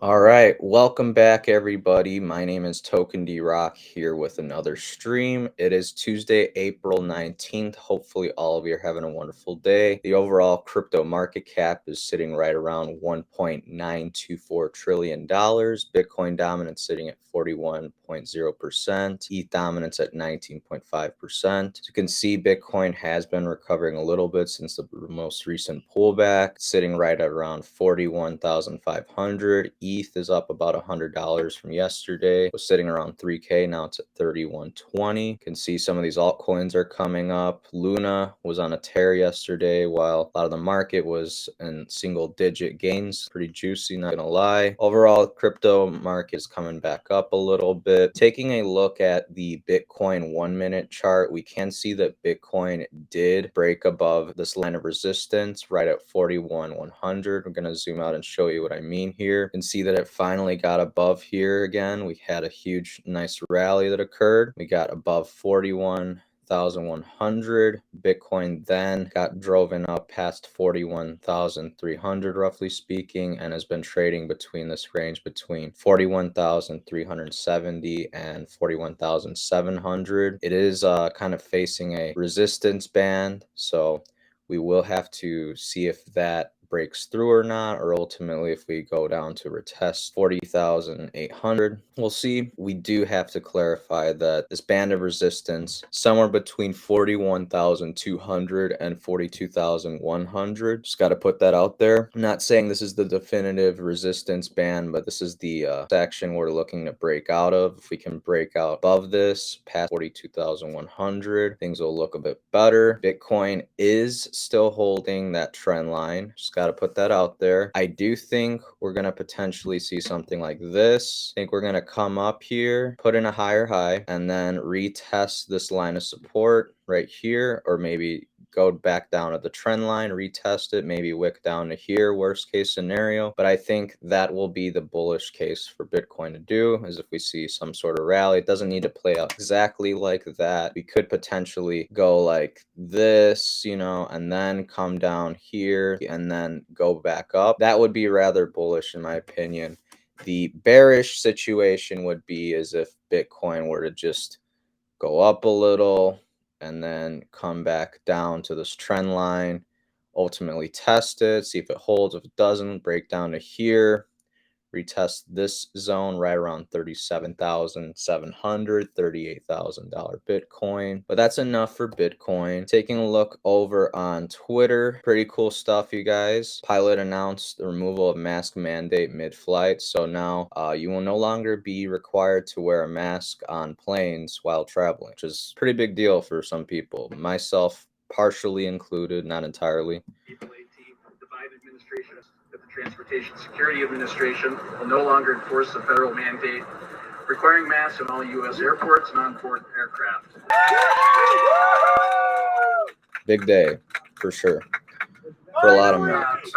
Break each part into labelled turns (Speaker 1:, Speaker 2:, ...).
Speaker 1: All right, welcome back, everybody. My name is Token D Rock here with another stream. It is Tuesday, April 19th. Hopefully, all of you are having a wonderful day. The overall crypto market cap is sitting right around $1.924 trillion. Bitcoin dominance sitting at 41.0%. ETH dominance at 19.5%. As you can see, Bitcoin has been recovering a little bit since the most recent pullback, sitting right at around 41,500. ETH is up about $100 from yesterday. It was sitting around 3K. Now it's at 3120. You can see some of these altcoins are coming up. Luna was on a tear yesterday, while a lot of the market was in single digit gains. Pretty juicy, not gonna lie. Overall, crypto market is coming back up a little bit. Taking a look at the Bitcoin 1-minute chart, we can see that Bitcoin did break above this line of resistance right at 41,100. I'm gonna zoom out and show you what I mean here. You can see that it finally got above here again. We had a huge, nice rally that occurred. We got above 41,100. Bitcoin then got driven up past 41,300, roughly speaking, and has been trading between this range between 41,370 and 41,700. It is kind of facing a resistance band, so we will have to see if that breaks through or not, or ultimately if we go down to retest 40,800. We'll see. We do have to clarify that this band of resistance somewhere between 41,200 and 42,100. Just got to put that out there. I'm not saying this is the definitive resistance band, but this is the section we're looking to break out of. If we can break out above this past 42,100, things will look a bit better. Bitcoin is still holding that trend line. Just got to put that out there. I do think we're going to potentially see something like this. I think we're going to come up here, put in a higher high, and then retest this line of support right here, or maybe go back down to the trend line, retest it, maybe wick down to here, worst case scenario. But I think that will be the bullish case for Bitcoin to do, is if we see some sort of rally. It doesn't need to play out exactly like that. We could potentially go like this, and then come down here and then go back up. That would be rather bullish in my opinion. The bearish situation would be as if Bitcoin were to just go up a little and then come back down to this trend line, ultimately test it, see if it holds. If it doesn't, break down to here, retest this zone right around 37,700, $38,000 Bitcoin. But that's enough for Bitcoin. Taking a look over on Twitter, pretty cool stuff, you guys. Pilot announced the removal of mask mandate mid-flight, so now you will no longer be required to wear a mask on planes while traveling, which is a pretty big deal for some people, myself partially included, not entirely.
Speaker 2: That the Transportation Security Administration will no longer enforce the federal mandate requiring masks in all U.S. airports and on-board aircraft.
Speaker 1: Big day, for sure. For a lot of Americans.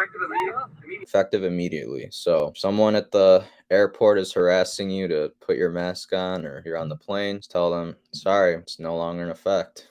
Speaker 1: Effective immediately. So someone at the airport is harassing you to put your mask on, or you're on the plane, just tell them, sorry, it's no longer in effect.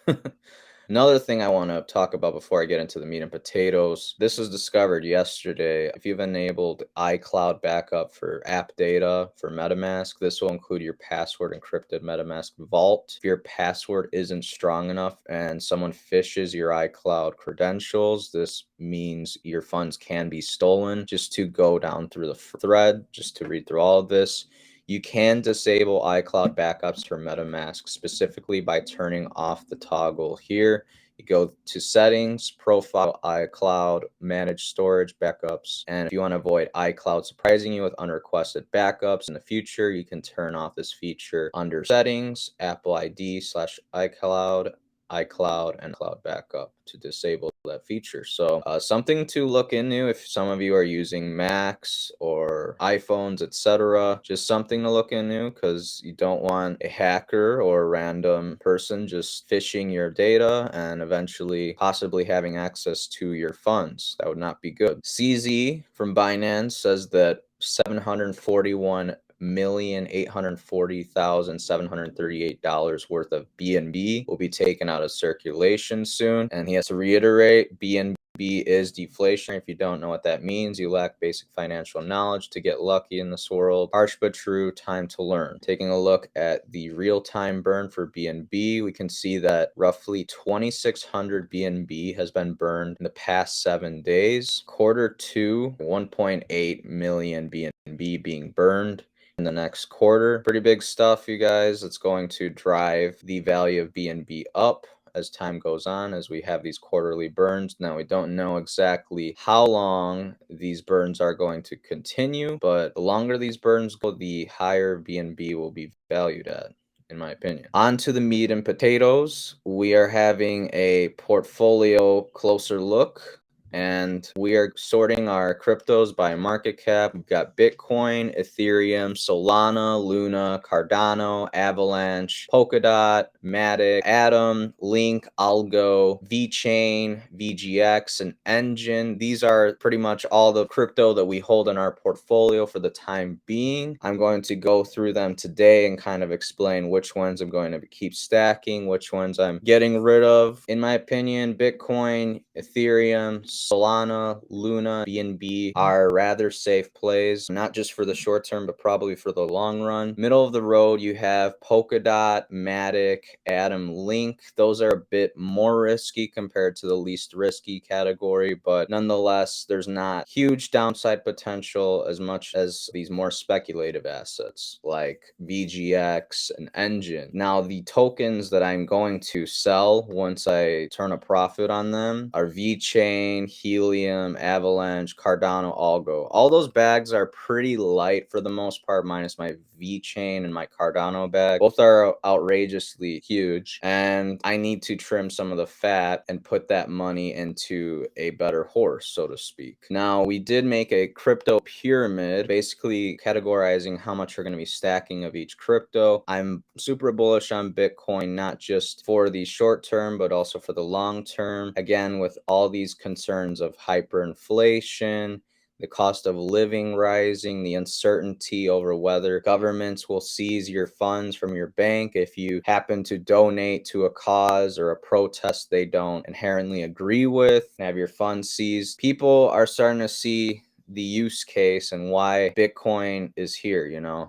Speaker 1: Another thing I want to talk about before I get into the meat and potatoes, this was discovered yesterday. If you've enabled iCloud backup for app data for MetaMask, this will include your password encrypted MetaMask vault. If your password isn't strong enough and someone phishes your iCloud credentials, this means your funds can be stolen. Just to go down through the thread, just to read through all of this, you can disable iCloud backups for MetaMask specifically by turning off the toggle here. You go to settings, profile, iCloud, manage storage backups. And if you want to avoid iCloud surprising you with unrequested backups in the future, you can turn off this feature under settings, Apple ID/iCloud, iCloud, and cloud backup to disable that feature. So something to look into if some of you are using Macs or iPhones, etc. Just something to look into, because you don't want a hacker or a random person just phishing your data and eventually possibly having access to your funds. That would not be good. CZ from Binance says that 741,840,738 worth of BNB will be taken out of circulation soon, and he has to reiterate BNB BNB is deflationary. If you don't know what that means, you lack basic financial knowledge to get lucky in this world. Harsh but true, time to learn. Taking a look at the real-time burn for BNB, we can see that roughly 2,600 BNB has been burned in the past 7 days. Quarter 2, 1.8 million BNB being burned in the next quarter. Pretty big stuff, you guys. It's going to drive the value of BNB up as time goes on, as we have these quarterly burns. Now, we don't know exactly how long these burns are going to continue, but the longer these burns go, the higher BNB will be valued at, in my opinion. On to the meat and potatoes. We are having a portfolio closer look, and we are sorting our cryptos by market cap. We've got Bitcoin, Ethereum, Solana, Luna, Cardano, Avalanche, Polkadot, Matic, Atom, Link, Algo, VeChain, VGX, and Engine. These are pretty much all the crypto that we hold in our portfolio for the time being. I'm going to go through them today and kind of explain which ones I'm going to keep stacking, which ones I'm getting rid of. In my opinion, Bitcoin, Ethereum, Solana, Luna, BNB are rather safe plays, not just for the short term, but probably for the long run. Middle of the road, you have Polkadot, Matic, Atom, Link. Those are a bit more risky compared to the least risky category, but nonetheless, there's not huge downside potential as much as these more speculative assets like VGX and Engine. Now, the tokens that I'm going to sell once I turn a profit on them are VeChain, Helium, Avalanche, Cardano, Algo. All those bags are pretty light for the most part, minus my VeChain and my Cardano bag. Both are outrageously huge, and I need to trim some of the fat and put that money into a better horse, so to speak. Now, we did make a crypto pyramid, basically categorizing how much we're going to be stacking of each crypto. I'm super bullish on Bitcoin, not just for the short term, but also for the long term. Again, with all these concerns of hyperinflation, the cost of living rising, the uncertainty over whether governments will seize your funds from your bank if you happen to donate to a cause or a protest they don't inherently agree with, and have your funds seized. People are starting to see the use case and why Bitcoin is here,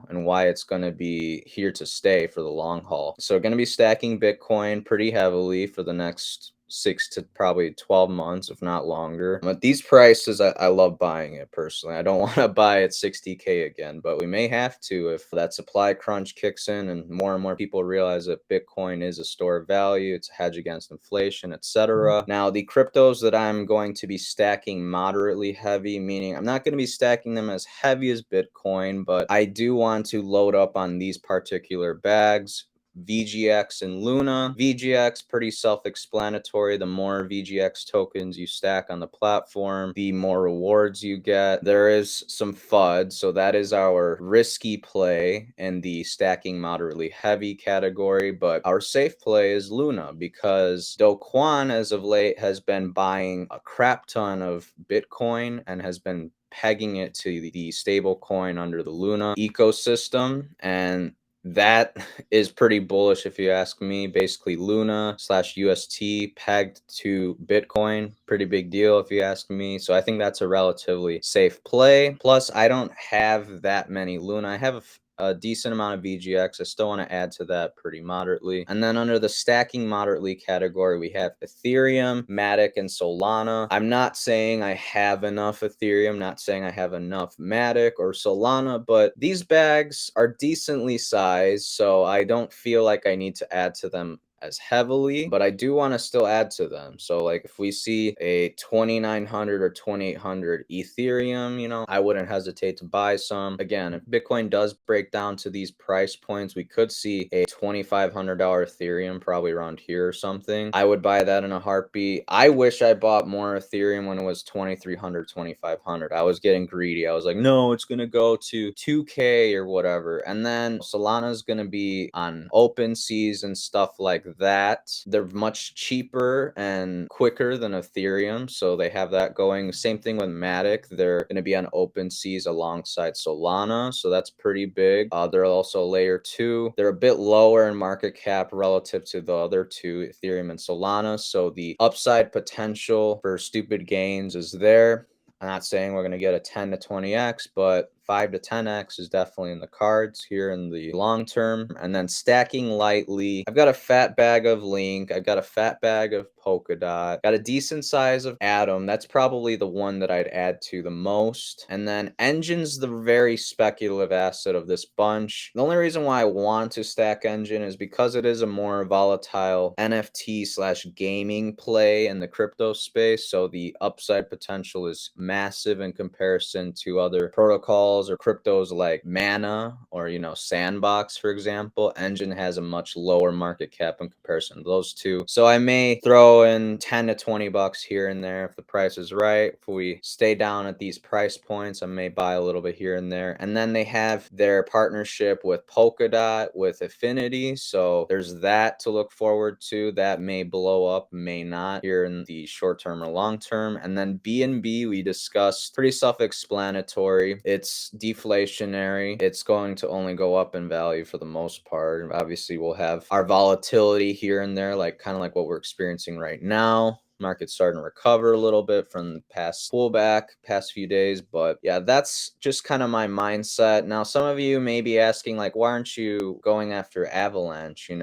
Speaker 1: and why it's going to be here to stay for the long haul. So going to be stacking Bitcoin pretty heavily for the next 6 to probably 12 months, if not longer. At these prices, I love buying it personally. I don't want to buy at 60K again, but we may have to if that supply crunch kicks in and more people realize that Bitcoin is a store of value, it's a hedge against inflation, etc. Now, the cryptos that I'm going to be stacking moderately heavy, meaning I'm not going to be stacking them as heavy as Bitcoin, but I do want to load up on these particular bags. VGX and Luna. VGX, pretty self-explanatory. The more VGX tokens you stack on the platform, the more rewards you get. There is some FUD, so that is our risky play in the stacking moderately heavy category, but our safe play is Luna, because Do Kwon as of late has been buying a crap ton of Bitcoin and has been pegging it to the stable coin under the Luna ecosystem, and that is pretty bullish if you ask me. Basically, Luna / UST pegged to Bitcoin. Pretty big deal if you ask me. So I think that's a relatively safe play. Plus, I don't have that many Luna. I have a decent amount of VGX. I still want to add to that pretty moderately. And then under the stacking moderately category, we have Ethereum, Matic, and Solana. I'm not saying I have enough Ethereum, not saying I have enough Matic or Solana, but these bags are decently sized, so I don't feel like I need to add to them as heavily, but I do want to still add to them. So like if we see a 2,900 or 2,800 Ethereum, I wouldn't hesitate to buy some. Again, if Bitcoin does break down to these price points, we could see a $2,500 Ethereum probably around here or something. I would buy that in a heartbeat. I wish I bought more Ethereum when it was 2,300, 2,500. I was getting greedy. I was like, no, it's going to go to 2K or whatever. And then Solana's going to be on open seas and stuff like that. They're much cheaper and quicker than Ethereum, so they have that going. Same thing with Matic. They're going to be on OpenSeas alongside Solana, so that's pretty big. They're also layer 2. They're a bit lower in market cap relative to the other two, Ethereum and Solana, so the upside potential for stupid gains is there. I'm not saying we're going to get a 10 to 20x, but 5 to 10x is definitely in the cards here in the long term. And then stacking lightly, I've got a fat bag of Link. I've got a fat bag of Polkadot. Got a decent size of Atom. That's probably the one that I'd add to the most. And then Engine's the very speculative asset of this bunch. The only reason why I want to stack Engine is because it is a more volatile NFT slash gaming play in the crypto space. So the upside potential is massive in comparison to other protocols or cryptos like Mana or, Sandbox, for example. Engine has a much lower market cap in comparison to those two. So I may throw in 10 to 20 bucks here and there if the price is right. If we stay down at these price points, I may buy a little bit here and there. And then they have their partnership with Polkadot, with Affinity. So there's that to look forward to. That may blow up, may not here in the short term or long term. And then BNB, we discussed, pretty self-explanatory. It's deflationary. It's going to only go up in value for the most part. Obviously, we'll have our volatility here and there, kind of like what we're experiencing right now. Market's starting to recover a little bit from the past pullback, past few days. But yeah, that's just kind of my mindset. Now, some of you may be asking, why aren't you going after Avalanche? Do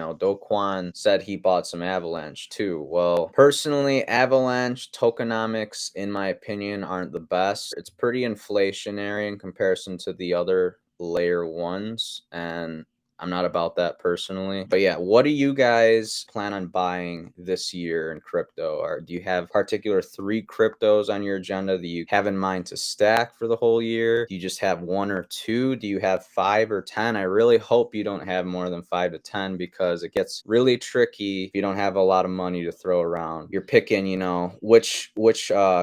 Speaker 1: Kwon said he bought some Avalanche too. Well, personally, Avalanche tokenomics, in my opinion, aren't the best. It's pretty inflationary in comparison to the other layer ones, and I'm not about that personally. But yeah, what do you guys plan on buying this year in crypto? Or do you have particular 3 cryptos on your agenda that you have in mind to stack for the whole year? Do you just have 1 or 2? Do you have 5 or 10? I really hope you don't have more than 5 to 10 because it gets really tricky if you don't have a lot of money to throw around. You're picking, which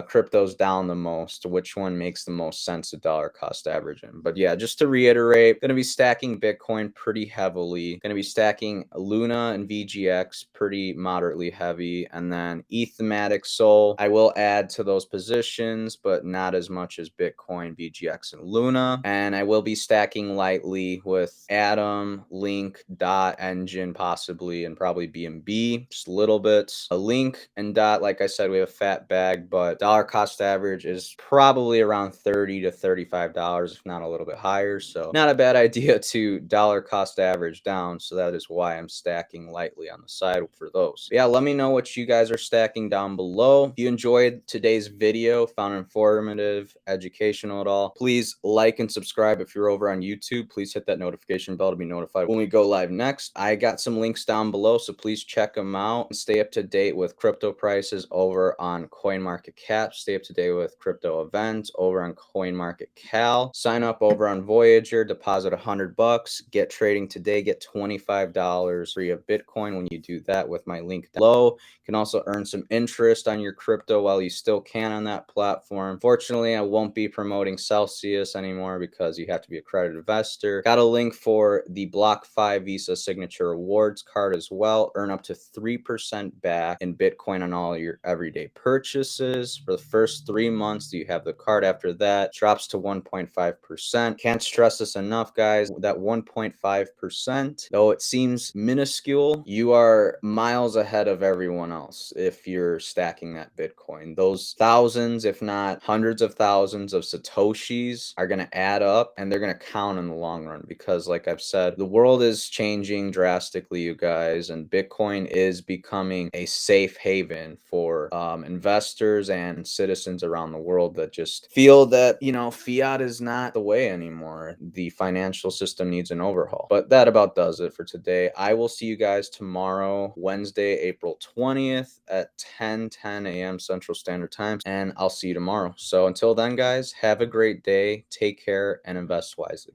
Speaker 1: crypto's down the most, which one makes the most sense to dollar cost averaging. But yeah, just to reiterate, going to be stacking Bitcoin pretty heavily. Going to be stacking Luna and VGX pretty moderately heavy, and then Ethematic Sol I will add to those positions, but not as much as Bitcoin, VGX, and Luna. And I will be stacking lightly with Atom, Link, Dot, Engine, possibly, and probably BNB, just a little bit. A Link and Dot, like I said, we have a fat bag, but dollar cost average is probably around $30 to $35, if not a little bit higher. So not a bad idea to dollar cost average down. So that is why I'm stacking lightly on the side for those. But yeah, let me know what you guys are stacking down below. If you enjoyed today's video, found it informative, educational at all, please like and subscribe. If you're over on YouTube, please hit that notification bell to be notified when we go live next. I got some links down below, so please check them out and stay up to date with crypto prices over on CoinMarketCap. Stay up to date with crypto events over on CoinMarketCal. Sign up over on Voyager, deposit $100, get trading today, get $25 free of Bitcoin when you do that with my link below. You can also earn some interest on your crypto while you still can on that platform. Fortunately, I won't be promoting Celsius anymore because you have to be a accredited investor. Got a link for the BlockFi Visa Signature Rewards card as well. Earn up to 3% back in Bitcoin on all your everyday purchases. For the first 3 months that you have the card, after that drops to 1.5%. Can't stress this enough, guys. That 1.5%, though it seems minuscule, you are miles ahead of everyone else if you're stacking that Bitcoin. Those thousands, if not hundreds of thousands of Satoshis are going to add up, and they're going to count in the long run because, like I've said, the world is changing drastically, you guys, and Bitcoin is becoming a safe haven for investors and citizens around the world that just feel that, fiat is not the way anymore. The financial system needs an overhaul. But that about does it for today. I will see you guys tomorrow, Wednesday, April 20th at 10:10 a.m. Central Standard Time, and I'll see you tomorrow. So until then, guys, have a great day, take care, and invest wisely.